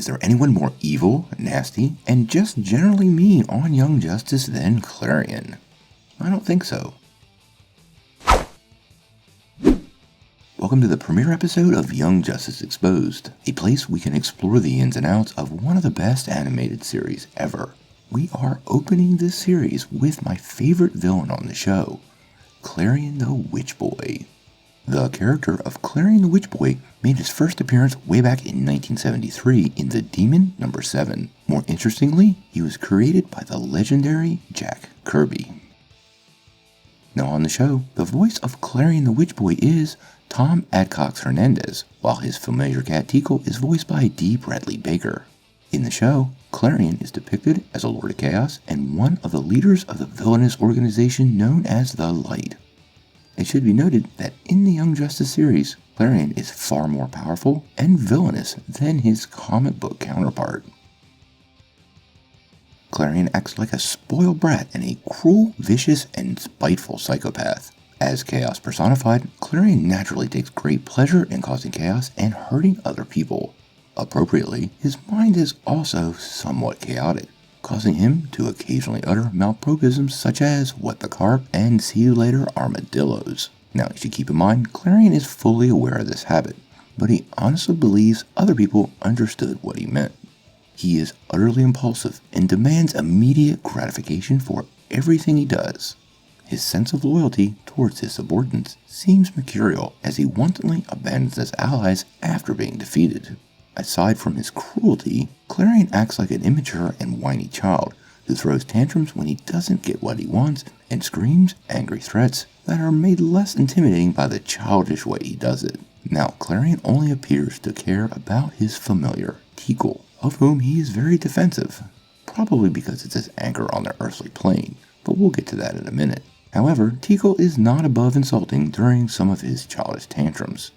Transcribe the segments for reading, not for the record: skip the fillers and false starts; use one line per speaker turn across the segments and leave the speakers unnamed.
Is there anyone more evil, nasty, and just generally mean on Young Justice than Klarion? I don't think so. Welcome to the premiere episode of Young Justice Exposed, a place we can explore the ins and outs of one of the best animated series ever. We are opening this series with my favorite villain on the show, Klarion the Witch Boy. The character of Klarion the Witch Boy made his first appearance way back in 1973 in The Demon No. 7. More interestingly, he was created by the legendary Jack Kirby. Now on the show, the voice of Klarion the Witch Boy is Tom Adcox Hernandez, while his familiar cat Tickle is voiced by D. Bradley Baker. In the show, Klarion is depicted as a Lord of Chaos and one of the leaders of the villainous organization known as the Light. It should be noted that in the Young Justice series, Klarion is far more powerful and villainous than his comic book counterpart. Klarion acts like a spoiled brat and a cruel, vicious, and spiteful psychopath. As chaos personified, Klarion naturally takes great pleasure in causing chaos and hurting other people. Appropriately, his mind is also somewhat chaotic, causing him to occasionally utter malpropisms such as "what the carp" and "see you later, armadillos." Now you should keep in mind, Klarion is fully aware of this habit, but he honestly believes other people understood what he meant. He is utterly impulsive and demands immediate gratification for everything he does. His sense of loyalty towards his subordinates seems mercurial, as he wantonly abandons his allies after being defeated. Aside from his cruelty, Klarion acts like an immature and whiny child who throws tantrums when he doesn't get what he wants and screams angry threats that are made less intimidating by the childish way he does it. Now, Klarion only appears to care about his familiar, Tickle, of whom he is very defensive, probably because it's his anchor on the earthly plane, but we'll get to that in a minute. However, Tickle is not above insulting during some of his childish tantrums.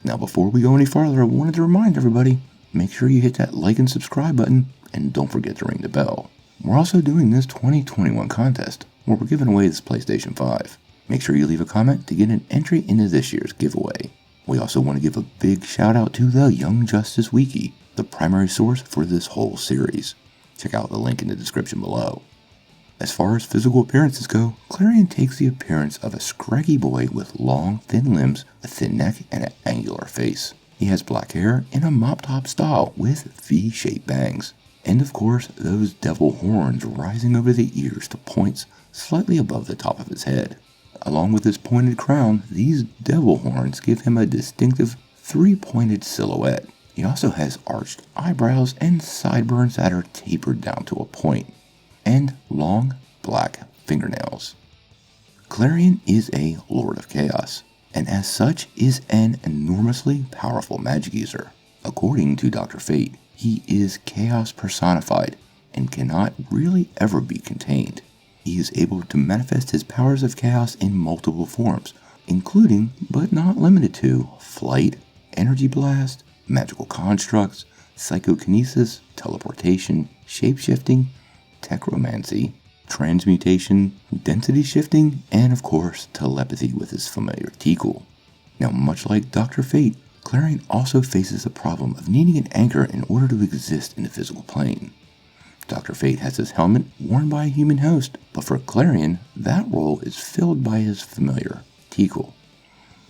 Now before we go any farther, I wanted to remind everybody, make sure you hit that like and subscribe button, and don't forget to ring the bell. We're also doing this 2021 contest, where we're giving away this PlayStation 5. Make sure you leave a comment to get an entry into this year's giveaway. We also want to give a big shout out to the Young Justice Wiki, the primary source for this whole series. Check out the link in the description below. As far as physical appearances go, Klarion takes the appearance of a scraggy boy with long, thin limbs, a thin neck, and an angular face. He has black hair in a mop-top style with V-shaped bangs. And of course, those devil horns rising over the ears to points slightly above the top of his head. Along with his pointed crown, these devil horns give him a distinctive three-pointed silhouette. He also has arched eyebrows and sideburns that are tapered down to a point, and long black fingernails. Klarion is a Lord of Chaos, and as such is an enormously powerful magic user. According to Dr. Fate, he is chaos personified and cannot really ever be contained. He is able to manifest his powers of chaos in multiple forms, including, but not limited to, flight, energy blast, magical constructs, psychokinesis, teleportation, shapeshifting, techromancy, transmutation, density shifting, and of course, telepathy with his familiar Tickle. Now, much like Dr. Fate, Klarion also faces the problem of needing an anchor in order to exist in the physical plane. Dr. Fate has his helmet worn by a human host, but for Klarion, that role is filled by his familiar Tickle.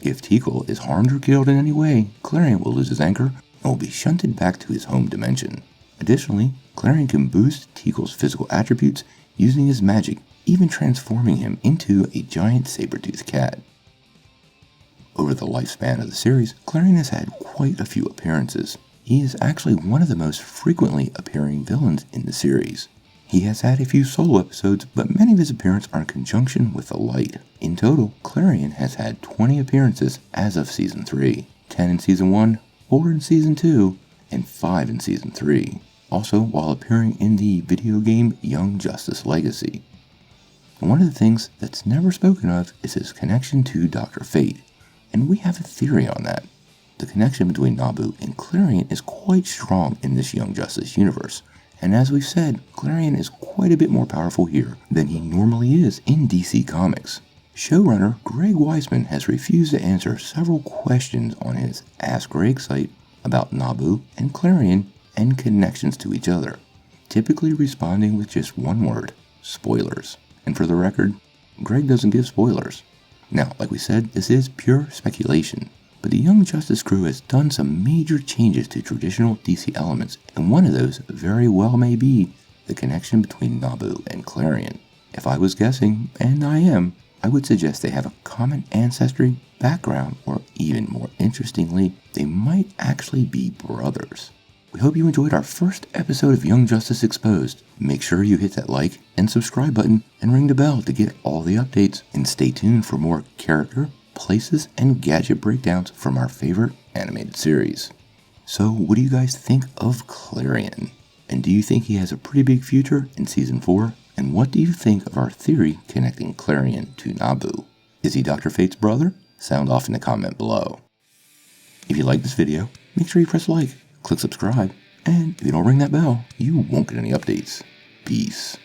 If Tickle is harmed or killed in any way, Klarion will lose his anchor and will be shunted back to his home dimension. Additionally, Klarion can boost Tickle's physical attributes using his magic, even transforming him into a giant saber-toothed cat. Over the lifespan of the series, Klarion has had quite a few appearances. He is actually one of the most frequently appearing villains in the series. He has had a few solo episodes, but many of his appearances are in conjunction with the Light. In total, Klarion has had 20 appearances as of Season 3, 10 in Season 1, 4 in Season 2, and 5 in Season 3. Also while appearing in the video game Young Justice Legacy. And one of the things that's never spoken of is his connection to Dr. Fate, and we have a theory on that. The connection between Nabu and Klarion is quite strong in this Young Justice universe, and as we've said, Klarion is quite a bit more powerful here than he normally is in DC Comics. Showrunner Greg Weisman has refused to answer several questions on his Ask Greg site about Nabu and Klarion, and connections to each other, typically responding with just one word: spoilers. And for the record, Greg doesn't give spoilers. Now, like we said, this is pure speculation, but the Young Justice crew has done some major changes to traditional DC elements, and one of those very well may be the connection between Nabu and Klarion. If I was guessing, and I am, I would suggest they have a common ancestry, background, or even more interestingly, they might actually be brothers. We hope you enjoyed our first episode of Young Justice Exposed. Make sure you hit that like and subscribe button and ring the bell to get all the updates, and stay tuned for more character, places, and gadget breakdowns from our favorite animated series. So what do you guys think of Klarion? And do you think he has a pretty big future in Season 4? And what do you think of our theory connecting Klarion to Nabu? Is he Dr. Fate's brother? Sound off in the comment below. If you like this video, make sure you press like, click subscribe, and if you don't ring that bell, you won't get any updates. Peace.